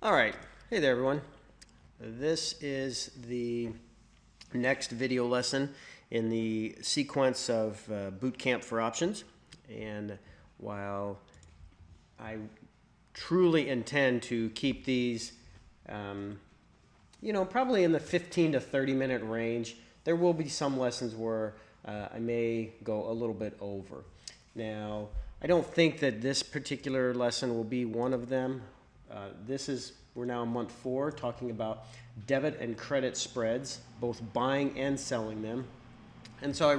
All right, hey there everyone. This is the next video lesson in the sequence of boot camp for options. And while I truly intend to keep these, probably in the 15 to 30 minute range, there will be some lessons where I may go a little bit over. Now, I don't think that this particular lesson will be one of them. We're now in month 4 talking about debit and credit spreads, both buying and selling them. And so I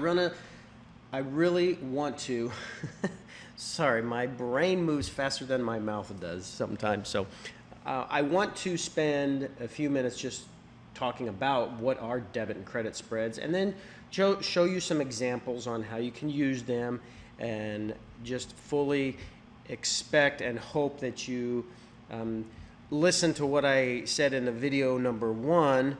really want to, sorry, my brain moves faster than my mouth does sometimes. So I want to spend a few minutes just talking about what are debit and credit spreads, and then show you some examples on how you can use them, and just fully expect and hope that you listen to what I said in the video number 1,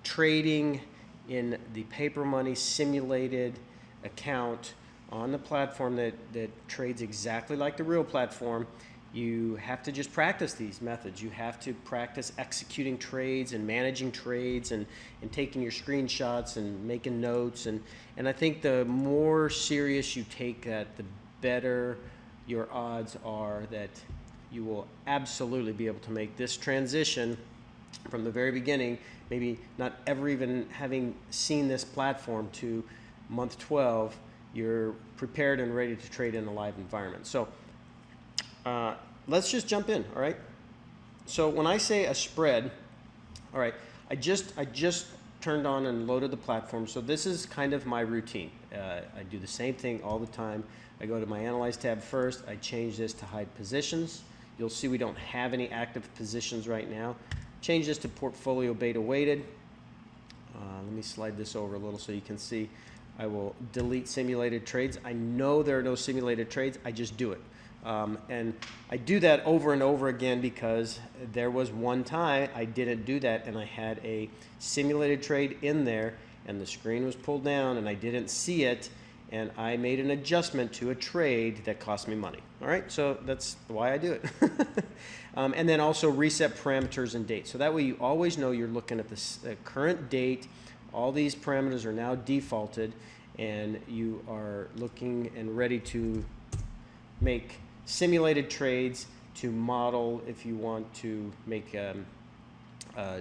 trading in the paper money simulated account on the platform that trades exactly like the real platform. You have to just practice these methods. You have to practice executing trades and managing trades and taking your screenshots and making notes. And I think the more serious you take that, the better your odds are that you will absolutely be able to make this transition from the very beginning, maybe not ever even having seen this platform, to month 12, you're prepared and ready to trade in a live environment. So let's just jump in, all right? So when I say a spread, all right, I just turned on and loaded the platform, so this is kind of my routine. I do the same thing all the time. I go to my Analyze tab first. I change this to hide positions. You'll see we don't have any active positions right now. Change this to portfolio beta weighted. Let me slide this over a little so you can see. I will delete simulated trades. I know there are no simulated trades. I just do it. And I do that over and over again because there was one time I didn't do that and I had a simulated trade in there and the screen was pulled down and I didn't see it, and I made an adjustment to a trade that cost me money. All right, so that's why I do it. And then also reset parameters and date. So that way you always know you're looking at the current date. All these parameters are now defaulted and you are looking and ready to make simulated trades to model if you want to make a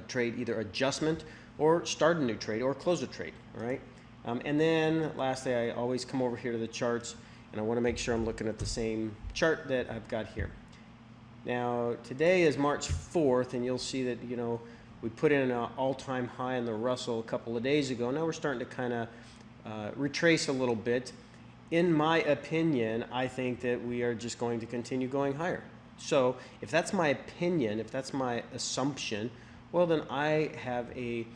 trade, either adjustment or start a new trade or close a trade, all right? And then lastly, I always come over here to the charts and I want to make sure I'm looking at the same chart that I've got here. Now, today is March 4th, and you'll see that, we put in an all-time high in the Russell a couple of days ago. Now we're starting to kind of retrace a little bit. In my opinion, I think that we are just going to continue going higher. So if that's my opinion, if that's my assumption, well, then I have a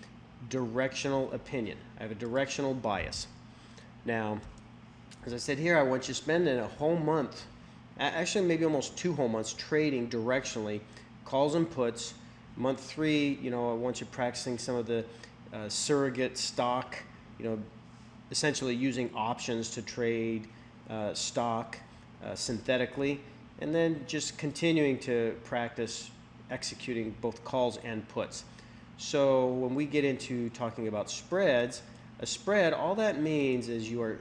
directional opinion. I have a directional bias. Now, as I said here, I want you to spend a whole month, actually maybe almost 2 whole months, trading directionally, calls and puts. Month 3, I want you practicing some of the surrogate stock, essentially using options to trade stock synthetically, and then just continuing to practice executing both calls and puts. So when we get into talking about spreads, a spread, all that means is you are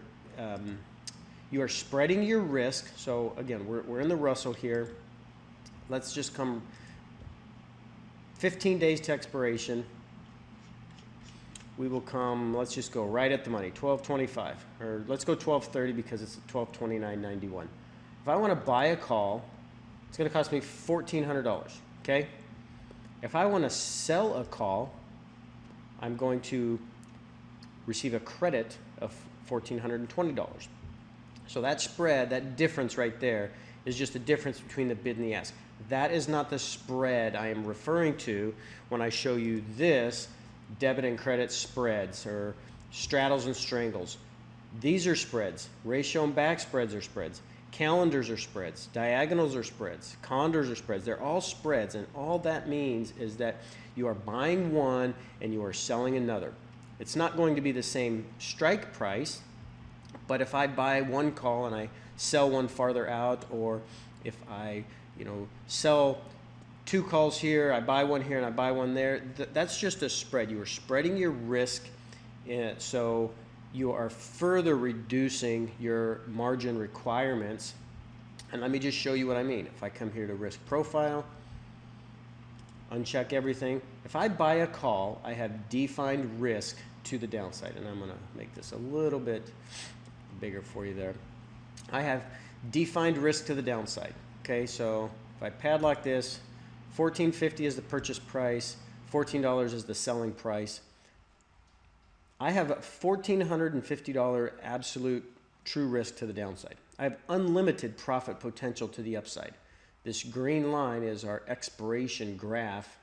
spreading your risk. So again, we're in the Russell here. Let's just come 15 days to expiration. We will come, let's just go right at the money, 12.25, or let's go 12.30 because it's 12.29.91. If I want to buy a call, it's going to cost me $1,400, okay? If I want to sell a call, I'm going to receive a credit of $1,420. So that spread, that difference right there, is just the difference between the bid and the ask. That is not the spread I am referring to when I show you this debit and credit spreads, or straddles and strangles. These are spreads. Ratio and back spreads are spreads. Calendars are spreads. Diagonals are spreads. Condors are spreads. They're all spreads, and all that means is that you are buying one and you are selling another. It's not going to be the same strike price, but if I buy one call and I sell one farther out, or if I, sell 2 calls here, I buy one here and I buy one there. That's just a spread. You are spreading your risk, so you are further reducing your margin requirements. And let me just show you what I mean. If I come here to risk profile, uncheck everything. If I buy a call, I have defined risk to the downside. And I'm going to make this a little bit bigger for you there. I have defined risk to the downside. Okay, so if I padlock this, $14.50 is the purchase price, $14 is the selling price. I have a $1,450 absolute true risk to the downside. I have unlimited profit potential to the upside. This green line is our expiration graph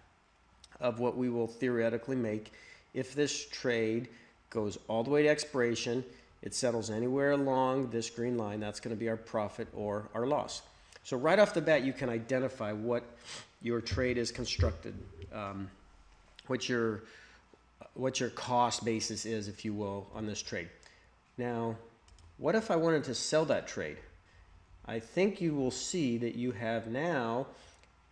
of what we will theoretically make if this trade goes all the way to expiration. It settles anywhere along this green line. That's going to be our profit or our loss. So right off the bat, you can identify what your trade is constructed, what your cost basis is, if you will, on this trade. Now, what if I wanted to sell that trade? I think you will see that you have now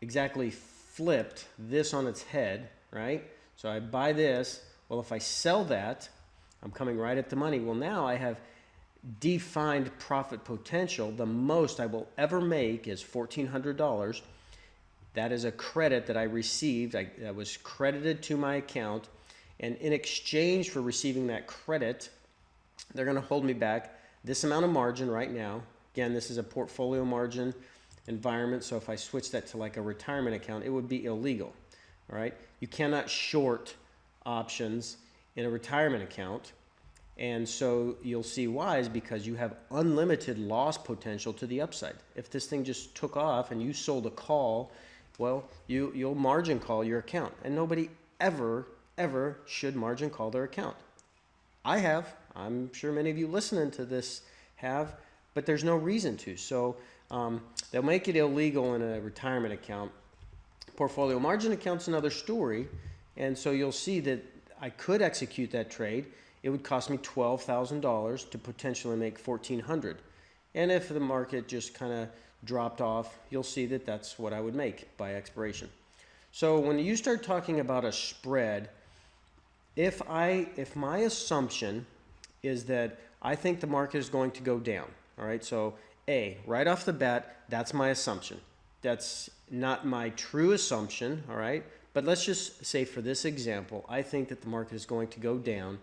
exactly flipped this on its head, right? So I buy this. Well, if I sell that, I'm coming right at the money. Well, now I have defined profit potential. The most I will ever make is $1,400. That is a credit that I received. That was credited to my account. And in exchange for receiving that credit, they're going to hold me back this amount of margin right now. Again, this is a portfolio margin environment. So if I switch that to like a retirement account, it would be illegal. All right. You cannot short options in a retirement account. And so you'll see why is because you have unlimited loss potential to the upside. If this thing just took off and you sold a call, well, you'll margin call your account. And nobody ever should margin call their account. I have. I'm sure many of you listening to this have, but there's no reason to. So they'll make it illegal in a retirement account. Portfolio margin account's another story. And so you'll see that I could execute that trade. It would cost me $12,000 to potentially make $1,400. And if the market just kind of dropped off, you'll see that that's what I would make by expiration. So when you start talking about a spread, if my assumption is that I think the market is going to go down, all right? So right off the bat, that's my assumption. That's not my true assumption, all right? But let's just say for this example, I think that the market is going to go down,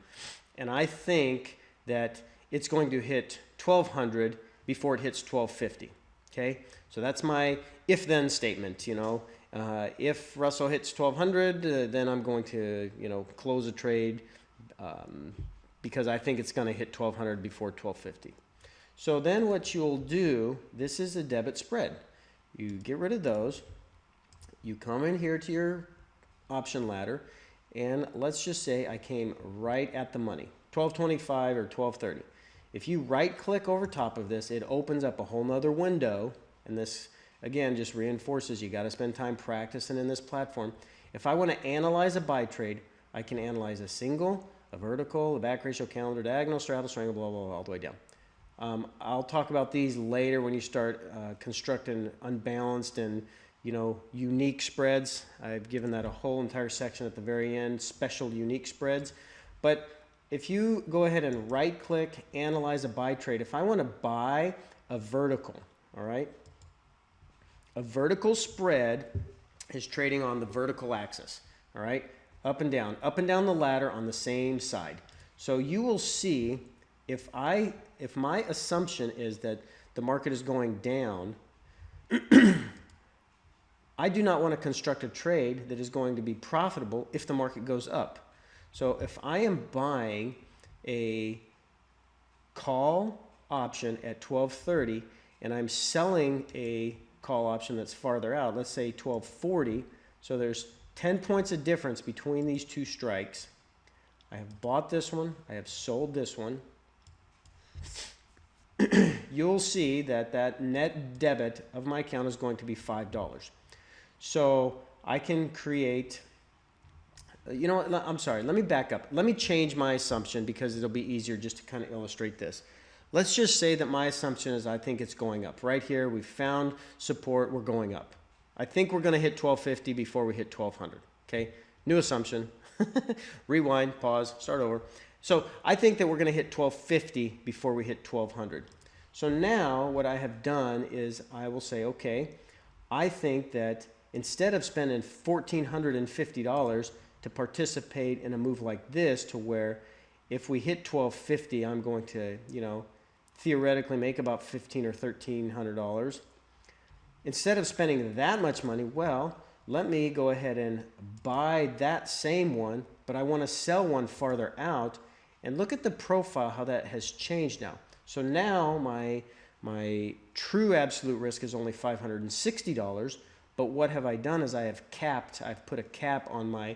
and I think that it's going to hit 1,200 before it hits 1,250, okay? So that's my if-then statement, if Russell hits 1,200, then I'm going to, close a trade because I think it's going to hit 1,200 before 1,250. So then what you'll do, this is a debit spread. You get rid of those. You come in here to your option ladder, and let's just say I came right at the money, 1225 or 1230. If you right click over top of this, it opens up a whole nother window, and this again just reinforces you got to spend time practicing in this platform. If I want to analyze a buy trade, I can analyze a single, a vertical, a back ratio, calendar, diagonal, straddle, triangle, blah, blah, blah, all the way down. I'll talk about these later when you start constructing unbalanced and unique spreads. I've given that a whole entire section at the very end, special unique spreads. But if you go ahead and right click, analyze a buy trade, if I want to buy a vertical, all right, a vertical spread is trading on the vertical axis, all right, up and down the ladder on the same side. So you will see if my assumption is that the market is going down, I do not want to construct a trade that is going to be profitable if the market goes up. So if I am buying a call option at 1230 and I'm selling a call option that's farther out, let's say 1240, so there's 10 points of difference between these two strikes. I have bought this one, I have sold this one. You'll see that net debit of my account is going to be $5. So I can create, I'm sorry, let me back up. Let me change my assumption because it'll be easier just to kind of illustrate this. Let's just say that my assumption is I think it's going up. Right here, we found support, we're going up. I think we're going to hit 1250 before we hit 1200. Okay, new assumption. Rewind, pause, start over. So I think that we're going to hit 1250 before we hit 1200. So now what I have done is I will say, okay, I think that instead of spending $1,450 to participate in a move like this, to where if we hit 1250, I'm going to, theoretically make about $1,500 or $1,300. Instead of spending that much money, well, let me go ahead and buy that same one, but I want to sell one farther out. And look at the profile, how that has changed now. So now my true absolute risk is only $560, but what have I done is I've put a cap on my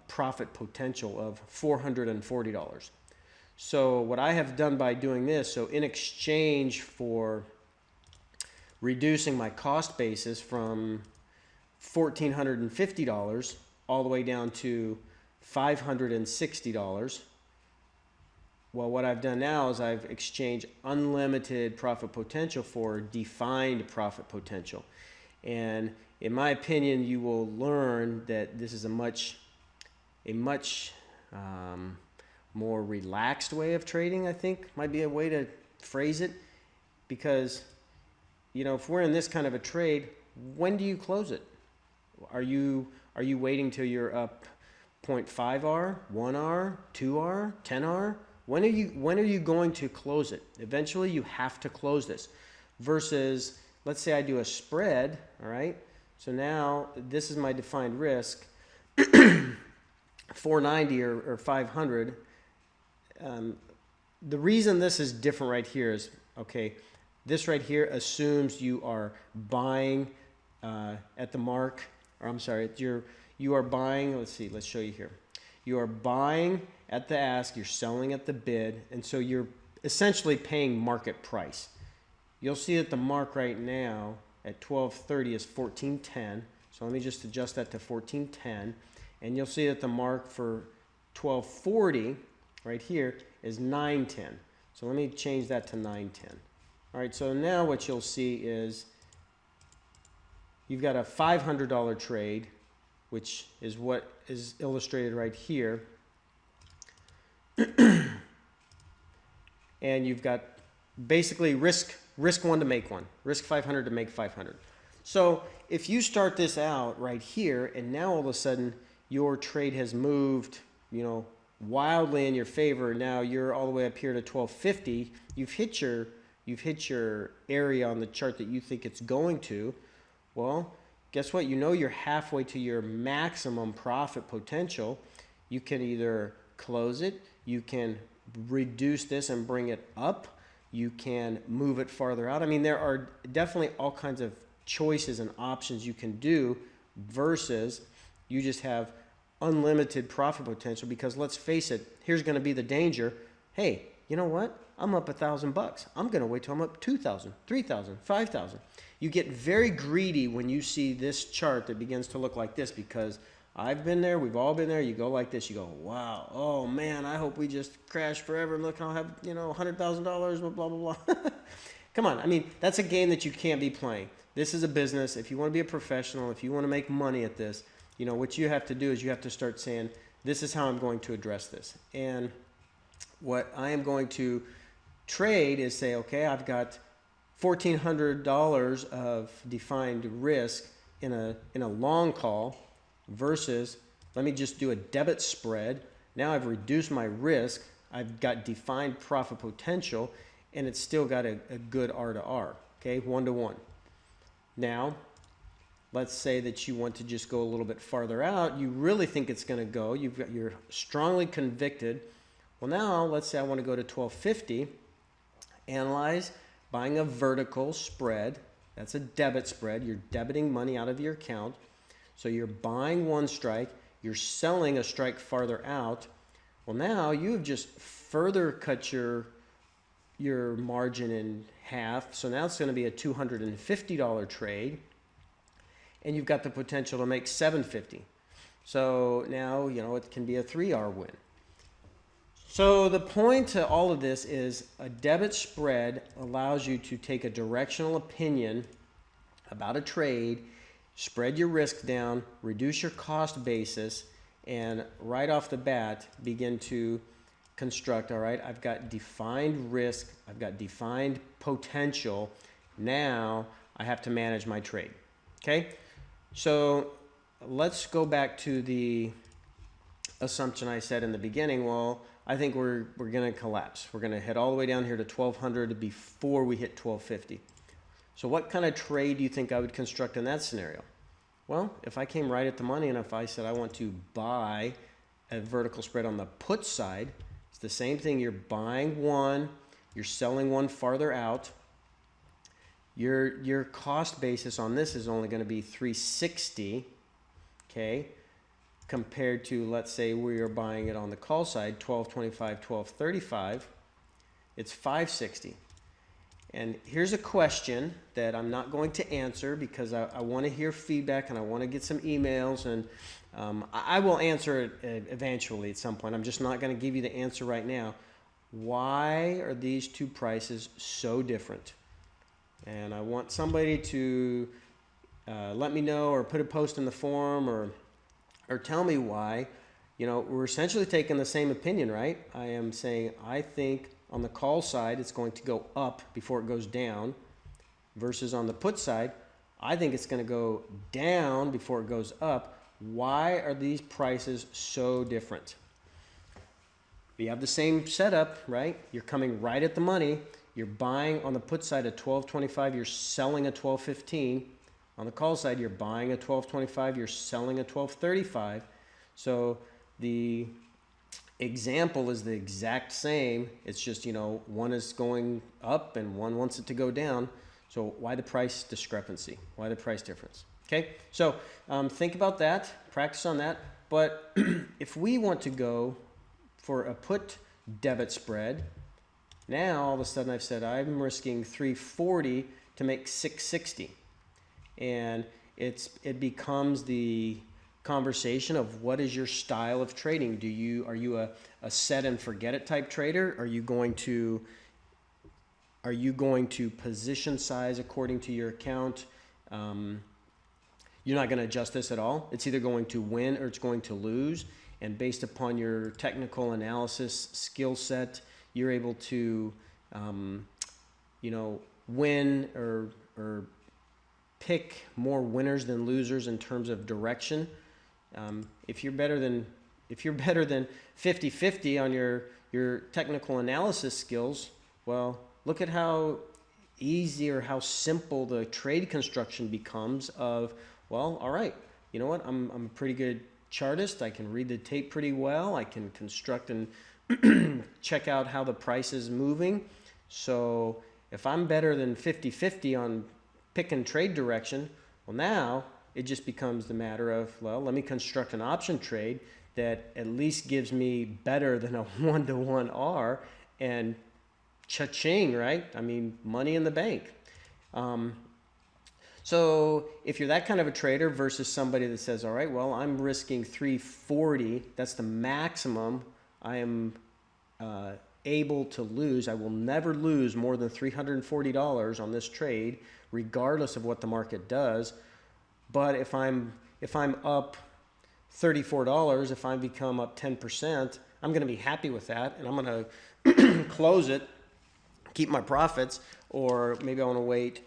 profit potential of $440. So what I have done by doing this, so in exchange for reducing my cost basis from $1,450 all the way down to $560, well, what I've done now is I've exchanged unlimited profit potential for defined profit potential. And in my opinion, you will learn that this is a much more relaxed way of trading, I think might be a way to phrase it. Because, if we're in this kind of a trade, when do you close it? Are you waiting till you're up 0.5R, 1R, 2R, 10R? When are you going to close it? Eventually you have to close this. Versus, let's say I do a spread, all right? So now this is my defined risk, 490 or 500. The reason this is different right here is, okay, this right here assumes you are buying at the mark, or I'm sorry, you are buying, let's show you here. You are buying at the ask, you're selling at the bid, and so you're essentially paying market price. You'll see that the mark right now at 1230 is 1410. So let me just adjust that to 1410. And you'll see that the mark for 1240 right here is 910. So let me change that to 910. All right, so now what you'll see is you've got a $500 trade, which is what is illustrated right here. And you've got basically risk 1 to make 1, risk 500 to make 500. So if you start this out right here, and now all of a sudden your trade has moved, wildly in your favor. Now you're all the way up here to 1250. You've hit your area on the chart that you think it's going to. Well, guess what? You're halfway to your maximum profit potential. You can either close it, you can reduce this and bring it up, you can move it farther out. I mean, there are definitely all kinds of choices and options you can do, versus you just have unlimited profit potential. Because let's face it, here's going to be the danger. Hey, you know what? I'm up $1,000. I'm going to wait till I'm up 2,000, 3,000, 5,000. You get very greedy when you see this chart that begins to look like this, because I've been there, we've all been there. You go like this, you go, wow, oh man, I hope we just crash forever. Look, I'll have, $100,000, blah, blah, blah. Come on. I mean, that's a game that you can't be playing. This is a business. If you want to be a professional, if you want to make money at this, what you have to do is you have to start saying, this is how I'm going to address this. And what I am going to trade is say, okay, I've got $1,400 of defined risk in a long call, versus let me just do a debit spread. Now I've reduced my risk, I've got defined profit potential, and it's still got a good R to R, okay, 1 to 1. Now, let's say that you want to just go a little bit farther out. You really think it's going to go. You're strongly convicted. Well, now let's say I want to go to 1250. Analyze buying a vertical spread. That's a debit spread. You're debiting money out of your account. So you're buying one strike. You're selling a strike farther out. Well, now you've just further cut your margin in half. So now it's going to be a $250 trade. And you've got the potential to make $750. So now, it can be a 3R win. So the point to all of this is a debit spread allows you to take a directional opinion about a trade, spread your risk down, reduce your cost basis, and right off the bat begin to construct, all right, I've got defined risk, I've got defined potential, now I have to manage my trade. Okay, so let's go back to the assumption I said in the beginning. Well, I think we're going to collapse. We're going to head all the way down here to 1200 before we hit 1250. So what kind of trade do you think I would construct in that scenario? Well, if I came right at the money and if I said I want to buy a vertical spread on the put side, it's the same thing. You're buying one, you're selling one farther out. Your cost basis on this is only going to be 360, okay, compared to, let's say we are buying it on the call side, 1225, 1235, it's 560. And here's a question that I'm not going to answer because I want to hear feedback and I want to get some emails, and I will answer it eventually at some point. I'm just not going to give you the answer right now. Why are these two prices so different? And I want somebody to let me know or put a post in the forum or tell me why. You know, we're essentially taking the same opinion, right? I am saying I think on the call side it's going to go up before it goes down, versus on the put side I think it's going to go down before it goes up. Why are these prices so different? You have the same setup, right? You're coming right at the money. You're buying on the put side at 1225, you're selling at 1215. On the call side, you're buying at 1225, you're selling at 1235. So the example is the exact same. It's just, you know, one is going up and one wants it to go down. So why the price discrepancy? Why the price difference? Okay, so think about that, practice on that. But if we want to go for a put debit spread, now all of a sudden I've said I'm risking 340 to make 660. And it becomes the conversation of what is your style of trading. Are you a set and forget it type trader? Are you going to position size according to your account? You're not going to adjust this at all. It's either going to win or it's going to lose. And based upon your technical analysis skill set, you're able to, you know, win or pick more winners than losers in terms of direction. If you're better than 50-50 on your technical analysis skills, well, look at how easy or how simple the trade construction becomes of, well, all right, you know what, I'm a pretty good chartist. I can read the tape pretty well. I can construct and check out how the price is moving. So if I'm better than 50-50 on pick and trade direction, well, now it just becomes the matter of, well, let me construct an option trade that at least gives me better than a 1-to-1 R, and cha-ching, right? I mean, money in the bank. So if you're that kind of a trader versus somebody that says, all right, well, I'm risking 340, that's the maximum I am able to lose. I will never lose more than $340 on this trade, regardless of what the market does. But if I'm up $34, if I become up 10%, I'm going to be happy with that, and I'm going to close it, keep my profits, or maybe I want to wait.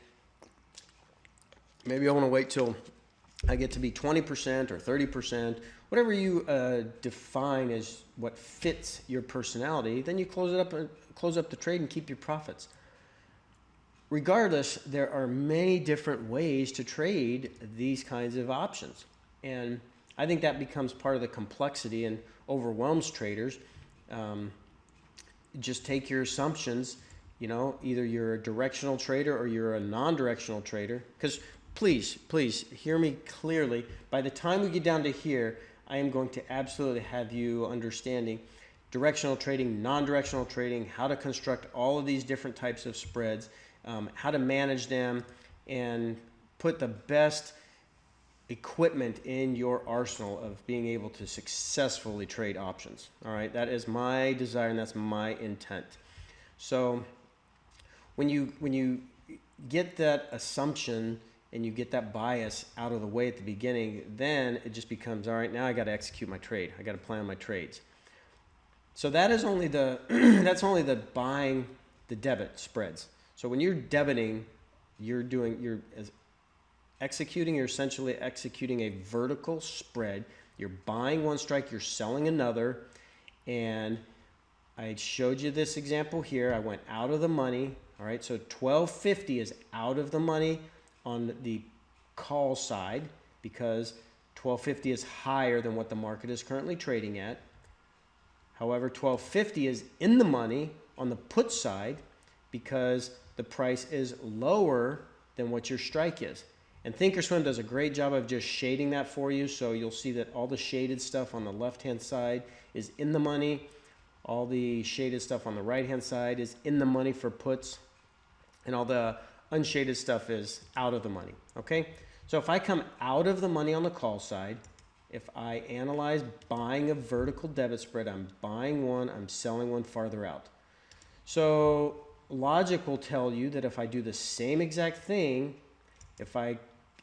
Maybe I want to wait till I get to be 20% or 30%, whatever you define as what fits your personality. Then you close up the trade and keep your profits. Regardless, there are many different ways to trade these kinds of options, and I think that becomes part of the complexity and overwhelms traders. Just take your assumptions. You know, either you're a directional trader or you're a non-directional trader. Because please hear me clearly. By the time we get down to here, I am going to absolutely have you understanding directional trading, non-directional trading, how to construct all of these different types of spreads, how to manage them, and put the best equipment in your arsenal of being able to successfully trade options. All right, that is my desire and that's my intent. So when you get that assumption and you get that bias out of the way at the beginning, then it just becomes, all right, now I got to execute my trade. I got to plan my trades. So that is only the that's only the buying the debit spreads. So when you're debiting, you're essentially executing a vertical spread. You're buying one strike, you're selling another. And I showed you this example here. I went out of the money. All right, so 1250 is out of the money on the call side because 1250 is higher than what the market is currently trading at. However, 1250 is in the money on the put side because the price is lower than what your strike is. And Thinkorswim does a great job of just shading that for you. So you'll see that all the shaded stuff on the left-hand side is in the money. All the shaded stuff on the right-hand side is in the money for puts. And all the unshaded stuff is out of the money, okay? So if I come out of the money on the call side, if I analyze buying a vertical debit spread, I'm buying one, I'm selling one farther out. So logic will tell you that if I do the same exact thing, if I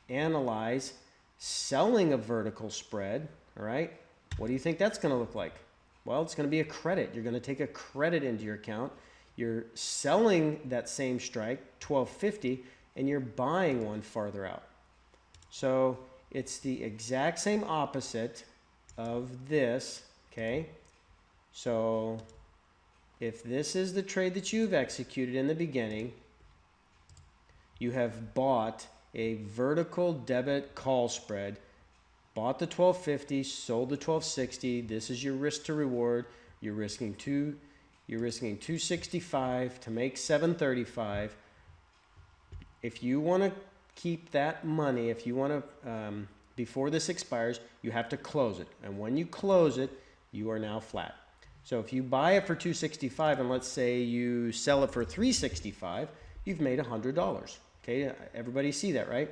analyze selling a vertical spread, all right, what do you think that's going to look like? Well, it's going to be a credit. You're going to take a credit into your account. You're selling that same strike, 1250, and you're buying one farther out. So it's the exact same opposite of this, okay? So if this is the trade that you've executed in the beginning, you have bought a vertical debit call spread, bought the 1250, sold the 1260. This is your risk to reward. You're risking 265 to make 735. If you want to keep that money, if you want to, before this expires, you have to close it. And when you close it, you are now flat. So if you buy it for 265 and let's say you sell it for 365, you've made $100. Okay, everybody see that, right?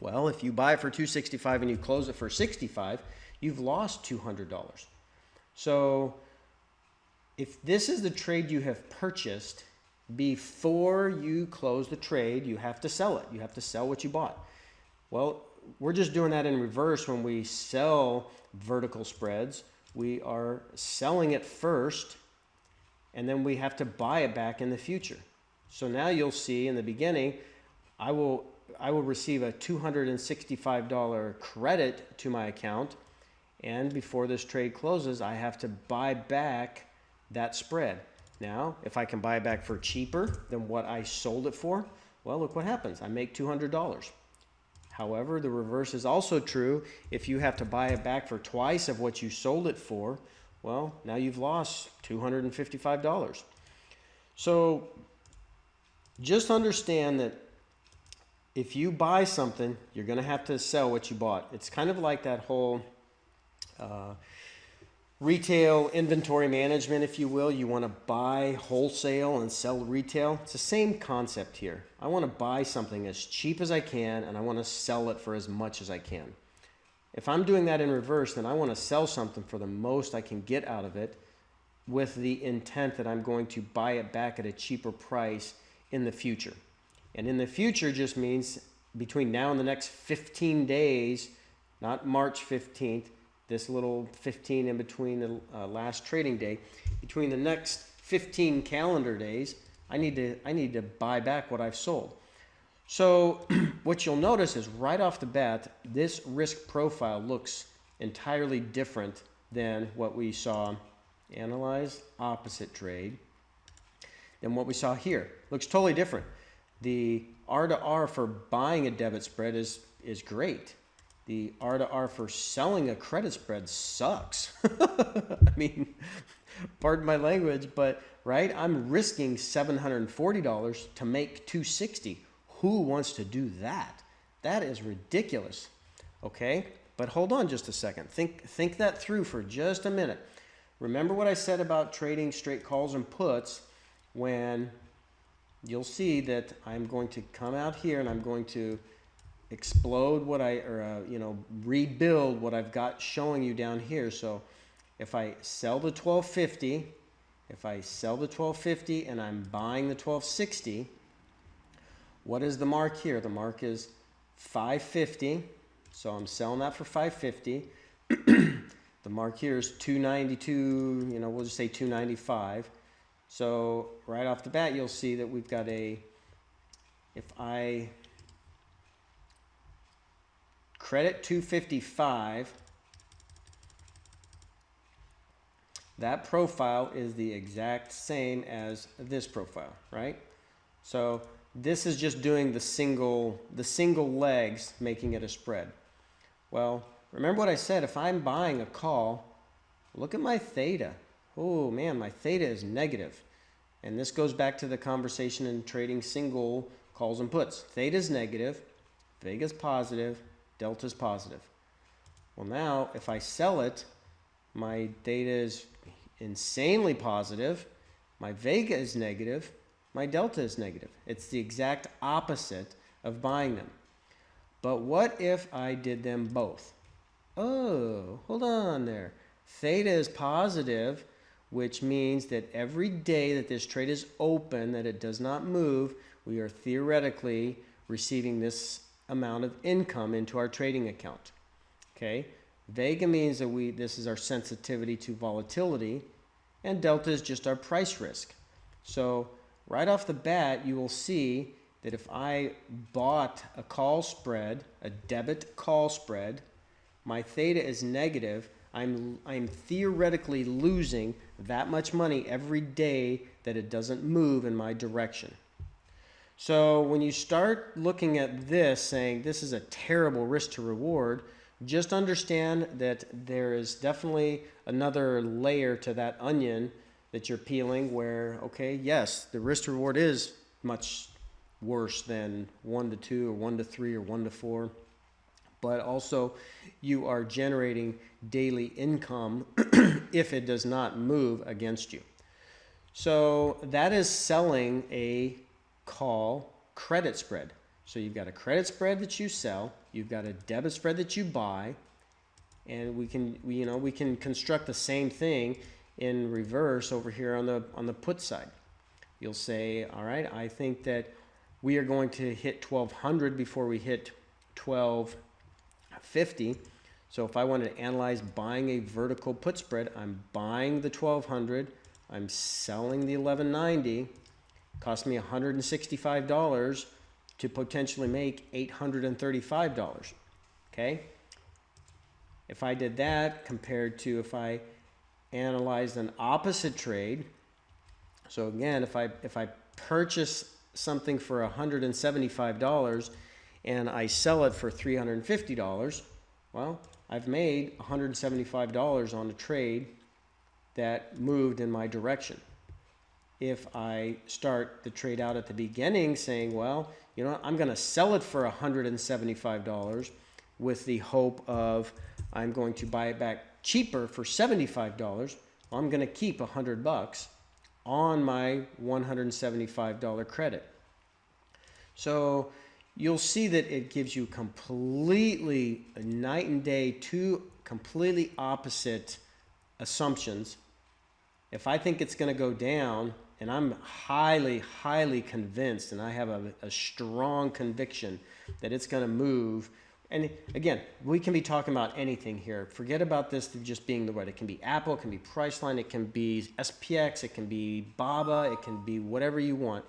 Well, if you buy it for 265 and you close it for 65, you've lost $200. So if this is the trade you have purchased, before you close the trade, you have to sell it. You have to sell what you bought. Well, we're just doing that in reverse when we sell vertical spreads. We are selling it first, and then we have to buy it back in the future. So now you'll see in the beginning, I will receive a $265 credit to my account, and before this trade closes, I have to buy back that spread. Now, if I can buy it back for cheaper than what I sold it for, well, look what happens. I make $200. However, the reverse is also true. If you have to buy it back for twice of what you sold it for, well, now you've lost $255. So just understand that if you buy something, you're going to have to sell what you bought. It's kind of like that whole retail inventory management, if you will. You want to buy wholesale and sell retail. It's the same concept here. I want to buy something as cheap as I can, and I want to sell it for as much as I can. If I'm doing that in reverse, then I want to sell something for the most I can get out of it with the intent that I'm going to buy it back at a cheaper price in the future. And in the future just means between now and the next 15 days, not March 15th, this little 15 in between the last trading day, between the next 15 calendar days, I need to buy back what I've sold. So what you'll notice is right off the bat, this risk profile looks entirely different than what we saw analyze opposite trade than what we saw here. Looks totally different. The R to R for buying a debit spread is great. The R to R for selling a credit spread sucks. I mean, pardon my language, but right, I'm risking $740 to make $260. Who wants to do that? That is ridiculous. Okay, but hold on just a second. Think that through for just a minute. Remember what I said about trading straight calls and puts, when you'll see that I'm going to come out here and I'm going to explode what rebuild what I've got showing you down here. So if I sell the 1250, and I'm buying the 1260, what is the mark here? The mark is 550. So I'm selling that for 550. The mark here is 292, we'll just say 295. So right off the bat, you'll see that we've got if I credit 255, that profile is the exact same as this profile, right? So this is just doing the single legs, making it a spread. Well, remember what I said, if I'm buying a call, look at my theta. Oh man, my theta is negative. And this goes back to the conversation in trading single calls and puts. Theta is negative, vega is positive, delta is positive. Well now, if I sell it, my theta is insanely positive, my vega is negative, my delta is negative. It's the exact opposite of buying them. But what if I did them both? Oh, hold on there. Theta is positive, which means that every day that this trade is open, that it does not move, we are theoretically receiving this amount of income into our trading account. Okay? Vega means that this is our sensitivity to volatility, and delta is just our price risk. So right off the bat, you will see that if I bought a call spread, a debit call spread, my theta is negative. I'm theoretically losing that much money every day that it doesn't move in my direction. So when you start looking at this, saying this is a terrible risk to reward, just understand that there is definitely another layer to that onion that you're peeling where, okay, yes, the risk to reward is much worse than 1 to 2 or 1 to 3 or 1 to 4. But also you are generating daily income if it does not move against you. So that is selling a call credit spread. So you've got a credit spread that you sell, you've got a debit spread that you buy, and we can construct the same thing in reverse over here on the put side. You'll say, all right, I think that we are going to hit 1200 before we hit 1250. So if I want to analyze buying a vertical put spread, I'm buying the 1200, I'm selling the 1190, cost me $165 to potentially make $835. Okay? If I did that compared to if I analyzed an opposite trade, so again, if I purchase something for $175 and I sell it for $350, well, I've made $175 on a trade that moved in my direction. If I start the trade out at the beginning saying, well, I'm going to sell it for $175 with the hope of I'm going to buy it back cheaper for $75, well, I'm going to keep $100 on my $175 credit. So you'll see that it gives you completely night and day, two completely opposite assumptions. If I think it's going to go down, and I'm highly, highly convinced, and I have a strong conviction that it's going to move. And again, we can be talking about anything here. Forget about this just being the word. It can be Apple, it can be Priceline, it can be SPX, it can be BABA, it can be whatever you want.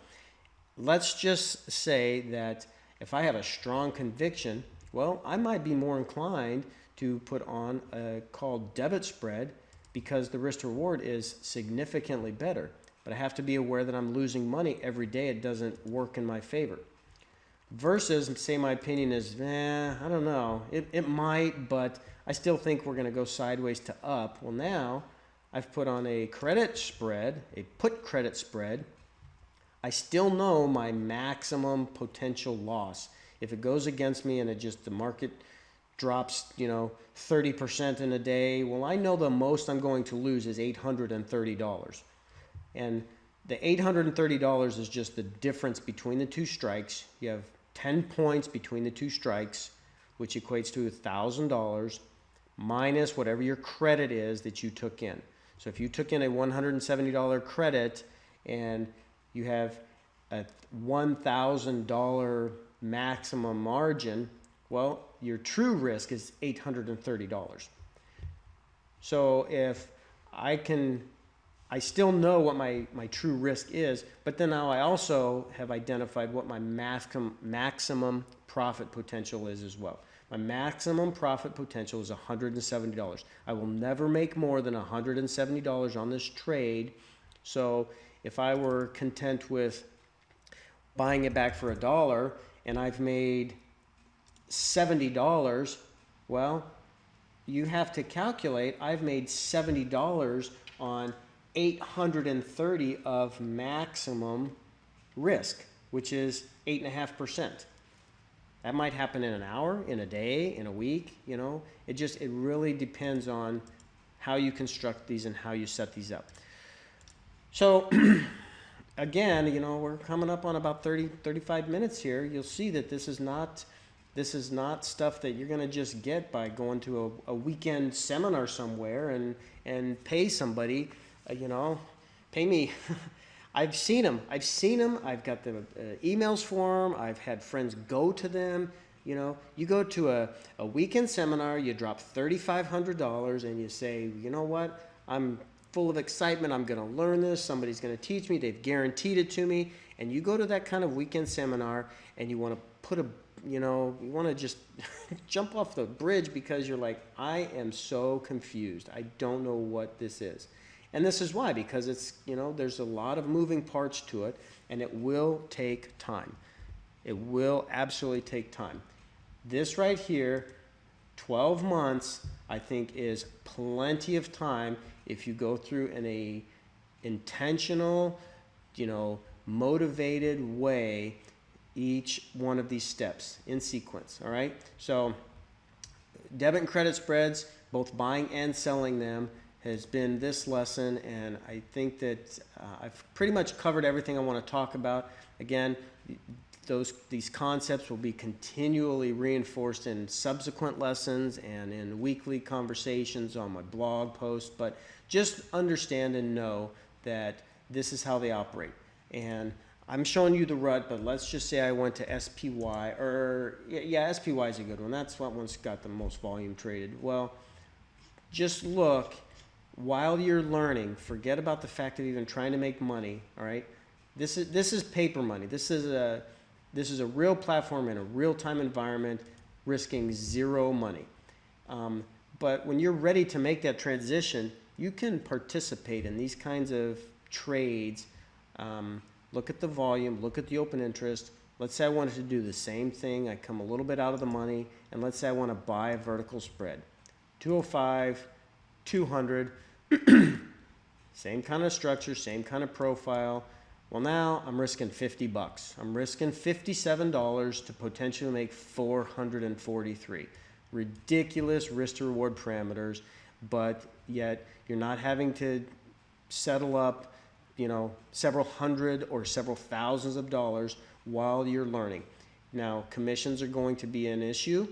Let's just say that if I have a strong conviction, well, I might be more inclined to put on a called debit spread because the risk to reward is significantly better. But I have to be aware that I'm losing money every day. It doesn't work in my favor. Versus, say my opinion is, I don't know. It might, but I still think we're going to go sideways to up. Well, now I've put on a credit spread, a put credit spread. I still know my maximum potential loss. If it goes against me and the market drops, 30% in a day, well, I know the most I'm going to lose is $830. And the $830 is just the difference between the two strikes. You have 10 points between the two strikes, which equates to $1,000 minus whatever your credit is that you took in. So if you took in a $170 credit and you have a $1,000 maximum margin, well, your true risk is $830. So if I still know what my true risk is, but then now I also have identified what my maximum profit potential is as well. My maximum profit potential is $170. I will never make more than $170 on this trade. So if I were content with buying it back for $1 and I've made $70, well, you have to calculate I've made $70 on 830 of maximum risk, which is 8.5%. That might happen in an hour, in a day, in a week, you know. It really depends on how you construct these and how you set these up. So again, you know, we're coming up on about 35 minutes here. You'll see that this is not stuff that you're going to just get by going to a weekend seminar somewhere and pay somebody, you know, pay me. I've seen them. I've got the emails for them. I've had friends go to them. You know, you go to a weekend seminar, you drop $3,500 and you say, you know what, I'm full of excitement. I'm going to learn this. Somebody's going to teach me. They've guaranteed it to me. And you go to that kind of weekend seminar and you want to you want to just jump off the bridge because you're like, I am so confused. I don't know what this is. And this is why, because it's, you know, there's a lot of moving parts to it, and it will take time. It will absolutely take time. This right here, 12 months, I think is plenty of time if you go through in a intentional, you know, motivated way each one of these steps in sequence, all right? So debit and credit spreads, both buying and selling them, has been this lesson, and I think that I've pretty much covered everything I want to talk about. Again, these concepts will be continually reinforced in subsequent lessons and in weekly conversations on my blog posts, but just understand and know that this is how they operate. And I'm showing you the rut, but let's just say I went to SPY, or yeah, SPY is a good one. That's what one's got the most volume traded. Well, just look. While you're learning, forget about the fact of even trying to make money, all right? This is paper money. This is a real platform in a real-time environment, risking zero money. But when you're ready to make that transition, you can participate in these kinds of trades. Look at the volume, look at the open interest. Let's say I wanted to do the same thing. I come a little bit out of the money, and let's say I want to buy a vertical spread. 205, 200, same kind of structure, same kind of profile. Well, now I'm risking $50. I'm risking $57 to potentially make 443. Ridiculous risk to reward parameters, but yet you're not having to settle up, you know, several hundred or several thousands of dollars while you're learning. Now, commissions are going to be an issue.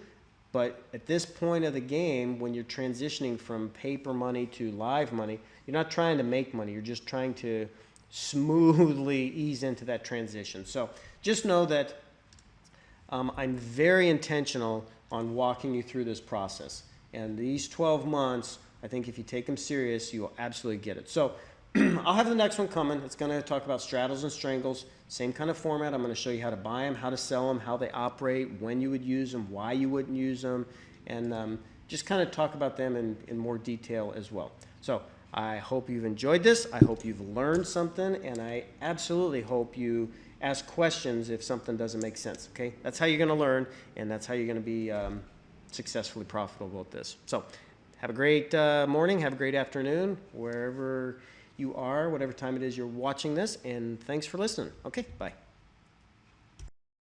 But at this point of the game, when you're transitioning from paper money to live money, you're not trying to make money. You're just trying to smoothly ease into that transition. So just know that I'm very intentional on walking you through this process. And these 12 months, I think if you take them serious, you will absolutely get it. So I'll have the next one coming. It's going to talk about straddles and strangles. Same kind of format. I'm going to show you how to buy them, how to sell them, how they operate, when you would use them, why you wouldn't use them, and just kind of talk about them in more detail as well. So I hope you've enjoyed this. I hope you've learned something, and I absolutely hope you ask questions if something doesn't make sense, okay? That's how you're going to learn, and that's how you're going to be successfully profitable at this. So have a great morning. Have a great afternoon, wherever you are, whatever time it is you're watching this, and thanks for listening. Okay, bye.